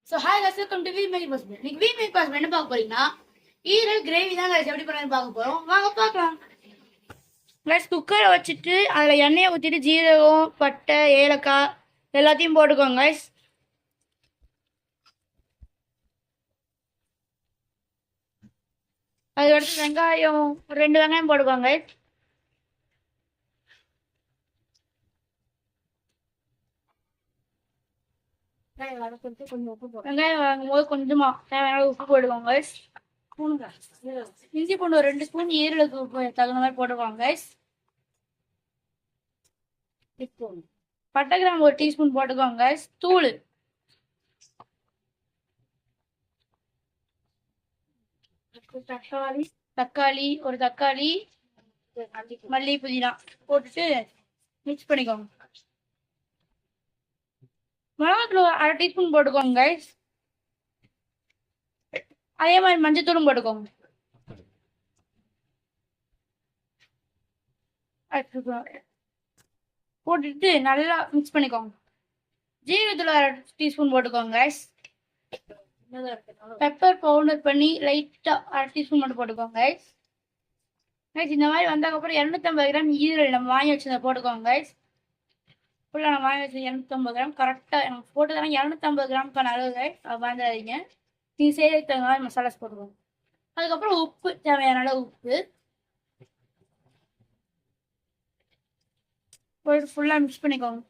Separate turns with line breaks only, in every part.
So hi guys, welcome to we make basement. இன்னைக்கு we make பாஸ்மெண்ட் என்ன பார்க்க போறீங்கன்னா ஈரல் கிரேவி தான் guys எப்படி பண்ணலாம்னு பார்க்க போறோம். வாங்க பார்க்கலாம். guys குக்கரை வச்சுட்டு அதில் எண்ணெயை ஊற்றிட்டு ஜீரகம், பட்டை, ஏலக்காய் எல்லாத்தையும் போட்டுக்கோங்க guys. அதுக்கடுத்து வெங்காயம் 2 வெங்காயம் போட்டுக்கோங்க guys. வெங்காயம் வாங்கும் போது கொஞ்சமா தேவையான உப்பு போடுவாங்க guys. இஞ்சி பூண்டு 2 ஸ்பூன், ஈரலுக்கு தகுந்த மாதிரி போட்டுக்கோங்க guys. பட்டை கிராம்பு 1 டீஸ்பூன் போட்டுக்கோங்க guys. தூள் தக்காளி 1 தக்காளி, மல்லி, புதினா போட்டுட்டு மிக்ஸ் பண்ணிக்கோங்க. மிளகாத்தூள் 1/2 டீஸ்பூன் போட்டுக்கோங்க guys. அதே மாதிரி மஞ்சத்தூளும் போட்டுக்கோங்க. போட்டுட்டு நல்லா மிக்ஸ் பண்ணிக்கோங்க. ஜீரகத்தூள் 1/2 டீஸ்பூன் போட்டுக்கோங்க guys. பெப்பர் பவுடர் பண்ணி லைட்டா 1/2 டீஸ்பூன் மட்டும் போட்டுக்கோங்க guys. இந்த மாதிரி வந்ததுக்கப்புறம் 250 கிராம் ஈரல் நம்ம வாங்கி வச்சதை போட்டுக்கோங்க guys. ஃபுல்லாக நான் வாங்கி வச்சு 250 கிராம் கரெக்டாக எனக்கு போட்டு தரேன். 250 கிராமுக்கான அளவு guys, அது வாங்காதீங்க. நீங்கள் செய்யறதுக்கு தகுந்த மாதிரி மசாலாஸ் போட்டுக்கோங்க. அதுக்கப்புறம் உப்பு, தேவையான அளவு உப்பு போட்டு ஃபுல்லாக மிக்ஸ் பண்ணிக்கோங்க.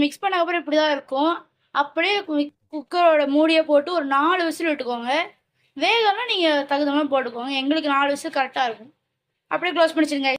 மிக்ஸ் பண்ணக்கப்புறம் இப்படி தான் இருக்கும். அப்படியே குக்கரோட மூடியை போட்டு ஒரு 4 விசில் விட்டுக்கோங்க. வேகம்னா நீங்கள் தகுந்த மாதிரி போட்டுக்கோங்க. எங்களுக்கு 4 விசில் கரெக்டாக இருக்கும். அப்படியே க்ளோஸ் பண்ணிச்சிருங்க.